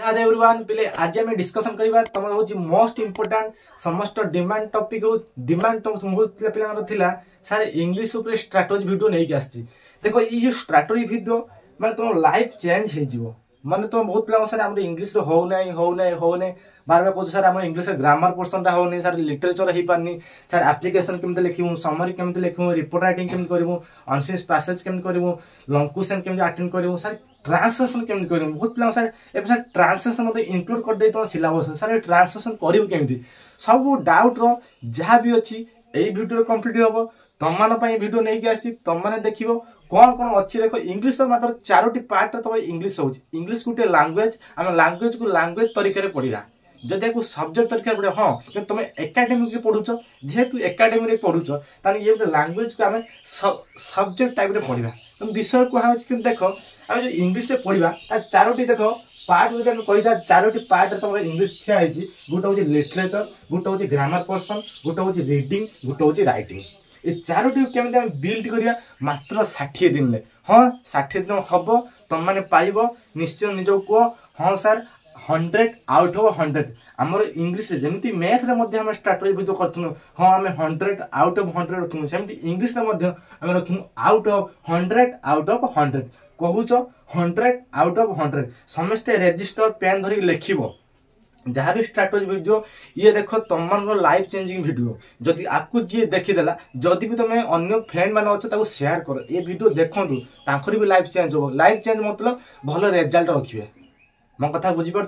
Hi everyone पिले आज हम डिस्कशन करबा तमर होची मोस्ट इंपोर्टेंट समस्त डिमांड टॉपिक हो डिमांड तो बहुत पिला थिला सर इंग्लिश ऊपर स्ट्रैटेजी वीडियो नै के आछि। देखो ई जो स्ट्रैटेजी वीडियो माने तुम लाइफ चेंज हे जिवो माने तुम बहुत पिला सर हम इंग्लिश रो हो नै बार बार कहू सर हम इंग्लिश ग्रामर पोर्शन टा हो नै सर लिटरेचर हे पानी सर एप्लीकेशन केमते लिखिबो समरी केमते लिखिबो रिपोर्ट राइटिंग केमते करबो अनसेंस पैसेज केमते करबो लॉन्ग क्वेश्चन केमते अटेंड करबो सर ट्रांसलेशन केमते करबो बहुत पिला सर ए सर ट्रांसलेशन मते इंक्लूड कर दे तो सिलेबस सर ट्रांसलेशन करबो केमते सब डाउट रो जहां भी अछि एई वीडियो कंप्लीट होबो तम मान पई वीडियो नै के आसी तम माने देखिबो कौन कौन अच्छी। देखो इंग्लिश तो मात्र चारोटी पार्ट तो इंग्लिश हो इंग्लिश गोटे लैंग्वेज आम लैंग्वेज को लैंग्वेज तरीके पढ़ा जदि आपको सब्जेक्ट तरीके पढ़े हाँ कि तुम एकाडेमिक पढ़ुच जेहेतु एकाडेमी पढ़ुच तानी ये गोटे लैंग्वेज को आम सब्जेक्ट टाइप रे पढ़ा तुम विषय कह देख आम जो इंग्लिश पढ़ा तार चारोटी देख पार्ट जो कही चारोटी पार्ट तुम इंग्लिश ठिया गोटे हूँ लिटरेचर गोटे हूँ ग्रामर पोर्शन गोटे हूँ रीडिंग गोटे हूँ राइटिंग ये चारोटी केमी आम बिल्ड करिया मात्र 60 दिन ले हाँ 60 दिन हम तुम मैंने पाइब निश्चय निज कह हाँ सर 100 आउट ऑफ 100 आमर इंग्लिश जमी मैथ रे स्ट्रैटेजी वीडियो करूँ हाँ आम 100 आउट ऑफ 100 रखू सेमती इंग्लिश आम रखू out of 100 out of 100 कहूच 100 out of 100 समस्ते रजिस्टर पेन धरिक लिखिब जहाँ भी स्ट्रैटेजी वीडियो ये देख तुम लाइफ चेंजिंग वीडियो जदि आपको जी देखीदेला जदि भी तुम अन्य फ्रेंड मैंने अच्छे शेयर कर ये वीडियो देखूँ भी लाइफ चेंज हो लाइफ चेंज मतलब भल रिजल्ट रखिए मो कथा बुझीपार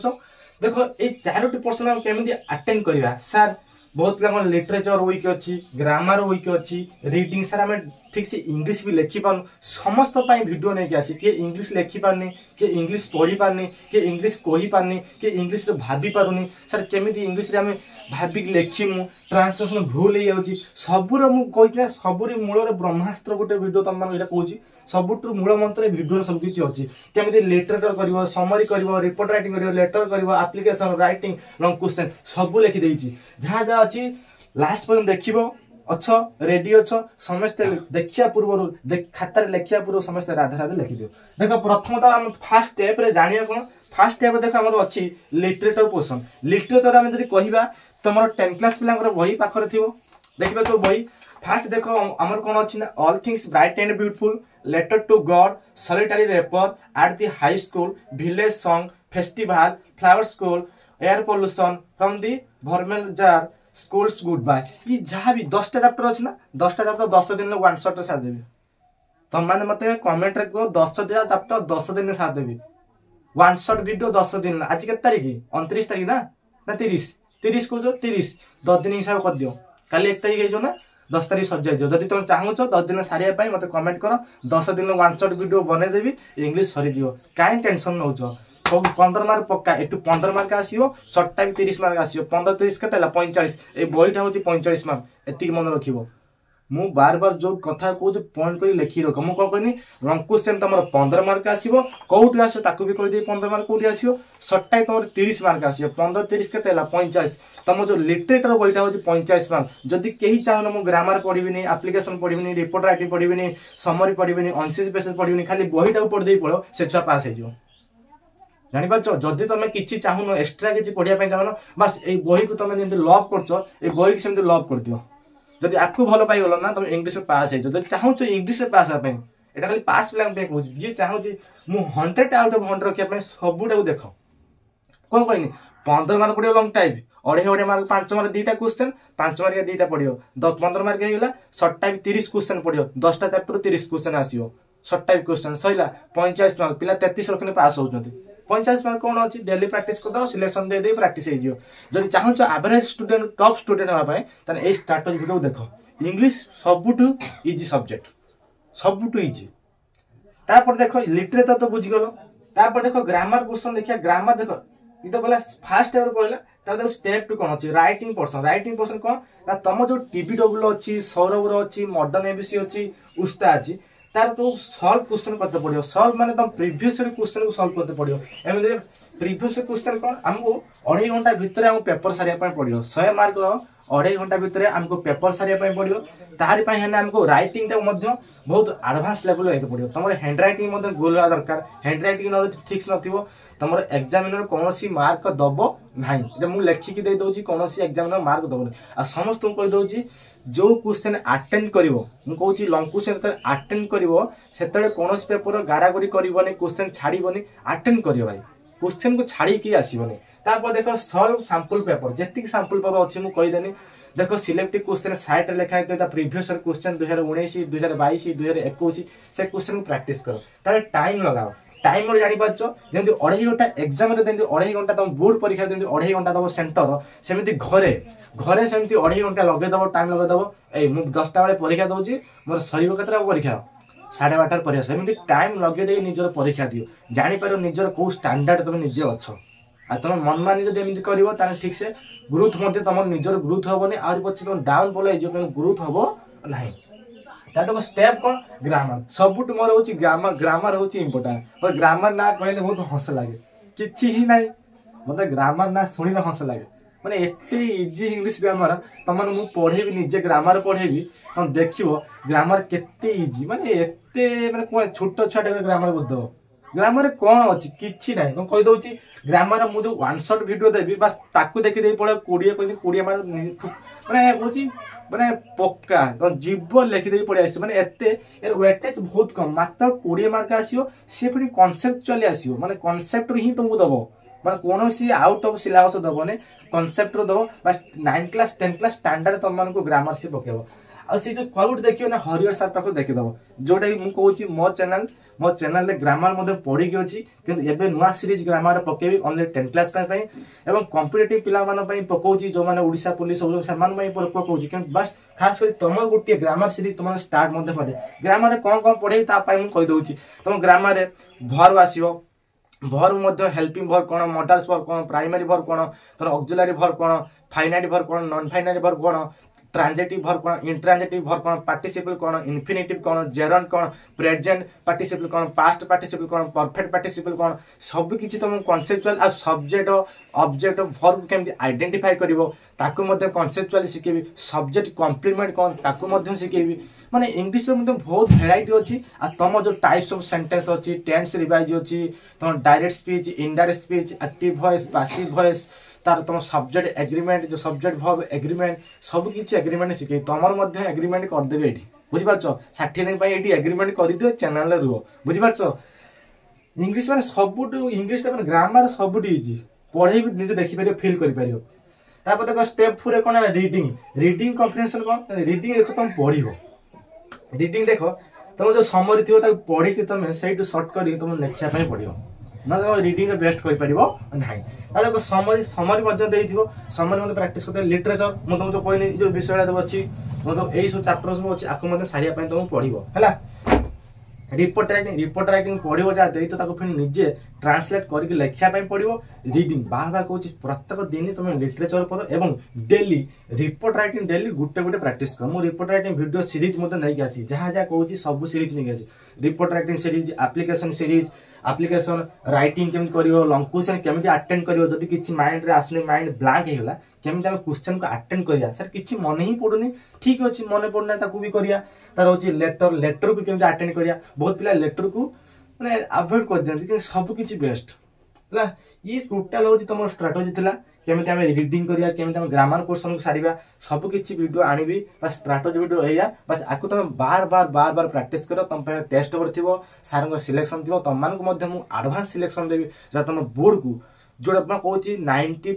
देखो ये चारोटी पर्सन आम केमी अटेंड करवा सर बहुत पिला लिटरेचर वीक अच्छी ग्रामर वीक अच्छी रीडिंग सर आम ठीक से इंग्लिश भी लिखि पारनु समस्त वीडियो नहीं आसी किए इंग्लिश लिखि पारनी किए इंग्लिश पढ़ी पारनी किए इंग्लिश कही पारनी किए इंग्लिश भाभी पारुनी सर केमी इंग्लिश रे आम भाविक लिखिमु ट्रांसलेशन भूल हो जाऊँगी सबूर मुझे सबूरी मूल ब्रह्मास्त्र गोटे वीडियो तुम मैंने कहूँ सबुठू मूल मंत्र वीडियो सब किसी अच्छी केमी लिटरेचर कर समरी कर रिपोर्ट राइटिंग कर लेटर कर एप्लिकेशन राइटिंग लॉन्ग क्वेश्चन सब लिखिदे जहाँ जहाँ अच्छी लास्ट पर्यटन देखो अच्छा रेडी अच्छ समस्ते देखिया पूर्व खातार लिखिया पूर्व समस्ते राधे राधे लिखिदियो। देख प्रथम तो आम फास्ट स्टेप रे जानिया कौन फास्ट स्टेप देख आम अच्छी लिटरेचर पोर्शन लिटरेचर आम जब कह तुम 10 क्लास पिला बही पाखरे थी देखिए तो बही फास्ट देख आमर कौन अच्छी ना all things bright and beautiful letter to God solitary reaper at the high school village song festival flower school air pollution from the भरमेल जार स्कूल्स गुड बाय ये जहाँ भी 10टा चैप्टर अच्छी ना 10टा चैप्टर 10 दिन में वन शॉट साथ देवी तुम मैंने मत कमेंट रे कह 10टा चैप्टर 10 दिन में साथ देवी वन शॉट वीडियो 10 दिन आज के तारीख 29 तारीख ना 30 को जो 30 10 दिन हिसाब कर दियो काली 1 तारीख हो ना 10 तारीख सर जाइए जब तुम चाहूच 10 दिन सारे मत कमेंट कर 10 दिन वन शॉट वीडियो बनईदेवी इंग्लिश सरीज कहीं टेंशन नौ 15 मार्क पक्का एटू 15 मार्क आसो सर्टा भी 30 मार्क आसो 15 30 के 45 ये बहीटा हूँ 45 मार्क एति मन रख मु बार बार जो कथा कहूँ पॉइंट कर लिखी रख मुझे कौन कहनी लॉन्ग क्वेश्चन तुम 15 मार्क आसो कौटी आसो ताकू भी कहीदे 15 मार्क कौटी आसो सर्टा तुम 30 मार्क आसो 15 30 के 45 तुम जो लिटरेचर बहीटा हूँ 45 मार्क जदि कहीं चाहून मुझे ग्रामर पढ़ी एप्लिकेशन पढ़ी रिपोर्ट राइटिंग पढ़ी समरी पढ़ी अनसेंस पैसेज पढ़ी खाली बहीटा पढ़ी पढ़ो से छुआ पास हो जापार जदि तुम कि चाहून एक्सट्रा किसी पढ़ाई चाहून बस ये बही को तुम जमी लव कर बही सेमती लव कर दियो जदि आपको भल पाइगल ना तुम इंग्लिश पास हो चाहूच इंग्लिश पास हाँपाई यहाँ खाली पास पिला कहूँ जी चाहूँगी मुझे 100 आउट ऑफ 100 रखा सबूटा देख कौन कहनी 15 मार्क पड़ो लंग टाइप अढ़े मार्क 5 मार्क 2टा क्वेश्चन 5 मार्क 2टा पड़ो 15 मार्क होगा सर्टा 30 क्वेश्चन पड़ो 10टा चैप्टर 30 क्वेश्चन आसो सर्टा क्वेश्चन सैला 45 मार्क पिला 33 रखने पास होती 50 मार्क कौन अच्छी डेली प्रैक्टिस कर सिलेक्शन दे प्रैक्टिस हो चाहूच एवरेज स्टूडेंट टॉप स्टूडेंट हाँपाई ये स्ट्रैटेजी वीडियो देख इंग्लिश सबुठू इजी सब्जेक्ट सबुठू इजी तापर देख लिटरेचर तो बुझीगल तापर देख ग्रामर क्वेश्चन देखिए ग्रामर देख ये तो बोला फास्ट स्टेप पढ़ला देखो स्टेप टू कौन अच्छी राइटिंग पोर्शन कौन तुम जो टीबीडब्ल्यू अच्छी सौरभ अच्छी मॉडर्न एबीसी अच्छी उस्ता अच्छी तार तो सॉल्व क्वेश्चन करते पड़ो सॉल्व माने तुम प्रीवियस क्वेश्चन को सॉल्व करते पड़ो एम प्रीवियस क्वेश्चन कौन आमको 2.5 घंटा भितर आम पेपर सारे पड़ो 100 मार्क 2.5 घंटा भितर आमको पेपर सारे पड़ो तारि आमको राइटिंग टा बहुत एडवांस लेवल होते पड़ो तुम हैंड रैटिंग गोल दरकार हैंड रैटिंग ठीक नथिबो तुम एग्जामिनर कौन मार्क दब ना मुझे लेखिकी दे दूसरी कौन एग्जामिनर मार्क दबनी आ समस्त कहीदे जो क्वेश्चन अटेंड कर मुझे लंग क्वेश्चन अटेंड कर कौन पेपर गारागरी करनी क्वेश्चन छाड़बनी अटेंड कर भाई क्वेश्चन को छाड़ी आसबनी तापर देख सल्व सैंपल पेपर जी सैंपल पेपर अच्छी मुझे कहीदेनी देख सिलेक्टिव क्वेश्चन साइट लिखाई प्रीवियस क्वेश्चन 2019 2022 2021 से क्वेश्चन को प्रैक्टिस करो तार टाइम लगाओ टाइम जापार जमी 2.5 घंटा एग्जाम 2.5 घंटा तुम बोर्ड परीक्षा 2.5 घंटा दब सेंटर सेमती घरे घरे सेमती 2.5 घंटा लगेदब टाइम लगेदब ए 10टा बेले परीक्षा दूसरी मोर सर केतटा परीक्षा 12:30 परीक्षा सेमती टाइम लगे निजर परीक्षा दियो जापर निजर कौ स्टैंडर्ड तुम निजे अच्छ आ तुम मन मानी जब एमती कर ठीक से ग्रोथ तुम निजर ग्रोथ हेनी आगे पचे तुम डाउन फॉल हो ग्रोथ हम ना देखो स्टेप कौन ग्रामर सबुठ मोर हूँ ग्रामर हूँ इंपोर्टाट और ग्रामर ना कहले बहुत हस लगे किसी ही ना मतलब ग्रामर ना शुणी हस लगे मैंने एत इजी इंग्लिश ग्रामर तुम मुझे पढ़ेबी निजे ग्रामर पढ़ेबी तुम देख ग्रामर केते इजी माने एते माने कौन छोट छुआ ग्रामर बुझ ग्रामर कौन अच्छी किसी ना तुम कहीदे ग्रामर मुझे वन शॉट वीडियो देवी बस ताकू देखी पड़े 20 माने हूँ माने पक्का तो जीव लिखिदे पड़े आस मैंने वेटेज बहुत कम मात्र 20 मार्क आसो सी पुणी कनसेप्चुअली आसो माने कनसेप्ट ही तुमको दब माने कौन सी आउट ऑफ सिलेबस दबने कनसेप्ट दब बस 9 क्लास 10 क्लास स्टैंडर्ड तुम मानक ग्रामर से पकेब आ सी जो क्वाउट देखियो ना हरिहर सार पाख देखीदब जोटा कि मुझे मो चैनल रे ग्रामर पढ़ी अच्छी किंतु एबे नुआ सीरीज ग्रामर पकेबी ओनली 10 क्लास एवं कॉम्पिटिटिव पिला पकाउची जो माने ओडिशा पुलिस सब पकाउची किंतु बस खास कर तुम गोटे ग्रामर सीरीज तुम स्टार्ट पड़े ग्रामर कौन कौन पढ़े मुझे कहीदे तुम ग्रामर भर्व आसो भर्व हेल्पिंग भर्व कौन मॉडल्स भर्व कौन प्राइमरी भर्व कौन तुम ऑक्सिलरी भर्व कौन फाइनाइट भर्व कौन नॉन फाइनाइट भर्व कौन ट्रांजिटिव भर्व कौन इंट्रांजिटिव भर्व कौन पार्टिसिपल कौन इन्फिनिटिव कौन जेरंट कौन प्रेजेंट पार्टिसिपल कौन पास्ट पार्टिसिपल कौन परफेक्ट पार्टिसिपल कौन सब किछि तुम कॉन्सेप्चुअल आ सब्जेक्ट ऑब्जेक्ट भर्व केमति आइडेंटिफाई करिवो ताकू मध्ये कॉन्सेप्चुअली शिखेबी सब्जेक्ट कॉम्प्लीमेंट कौन ताकू मध्ये शिखेबी माने इंग्लिश मध्ये बहुत वैरायटी अछि आ तुम जो टाइप्स ऑफ सेंटेंस अछि टेंस रिवाइज अछि तुम direct speech indirect speech active voice passive voice तार तुम सब्जेक्ट एग्रीमेंट जो सब्जेक्ट भर्व एग्रीमेंट सब किछि एग्रीमेंट शिखे तुमर मध्ये एग्रीमेंट कर देबे एठी बुझि पाछो 60 दिन पई एठी एग्रीमेंट करि दियो चैनल रे रुहो बुझि पाछो इंग्लिश माने सबुटु इंग्लिश माने ग्रामर सबुटु इजी पढ़े भी निजे देखि परियो फील करि परियो तापर देखो स्टेप 4 कोन रीडिंग कॉम्प्रिहेंशन कोन रीडिंग देखो तुम पढ़िबो रीडिंग देखो तुम जो समरी थी पढ़ी तुम से सर्ट कर तुम लिखा पड़ो ना तुम रीडिंग बेस्ट कर ना देखो समरी समरी प्राक्टिस करते लिटरेचर मुझे तुमको कहनी जो विषय सब अच्छी यही सब चैप्टर सब अच्छी आपको सारे तुम पढ़ो है रिपोर्ट राइटिंग पढ़ो जाते तो फिर निजे ट्रांसलेट करके लिखा पड़ो रीडिंग बार बार कहूँ प्रत्येक दिन तुम लिटरेचर पर एवं डेली रिपोर्ट राइटिंग डेली गोटे गोटे प्राक्टिस कर मुझे रिपोर्ट राइटिंग वीडियो सीरीज नहीं आसी जहाँ जहाँ कहूँ सब सीरीज नहीं आसी report writing series application writing केमी कर लंग क्वेश्चन केमी अटेंड कर जब किसी माइंड रे आसुनी माइंड ब्लांक होगा केमी क्वेश्चन को अटेंड करिया सर किसी मन ही पड़ुनी ठीक अच्छे मन पड़ना ताकू भी करिया तार होची लेटर को केमी अटेंड करिया बहुत पिला लेटर को माने अवॉइड कर दियंती कि सब किछि बेस्ट है ये टोटाल होची तुम स्ट्रेटजी थिला केमी आम रीडिंग करिया केमी आम ग्रामर क्वेश्चन को सारिबा सब किछि वीडियो आनिबी बस स्ट्रेटजी वीडियो एया बस आकु तुम बार बार प्रैक्टिस करो तुम पे टेस्ट पेपर थिबो सार को सिलेक्शन थिबो तुम मान को मध्य मु एडवांस सिलेक्शन देबी जा तुम बोर्ड को जोड़ा कहूँ 90+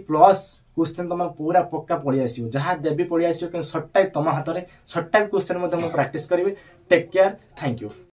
क्वेश्चन तुम पूरा पक्का पढ़ी आसो जहाँ देवी पढ़ी आसो कि सर्ट टाइप तुम हाथ में सर्ट टाइप क्वेश्चन प्रैक्टिस करी टेक केयर थैंक यू।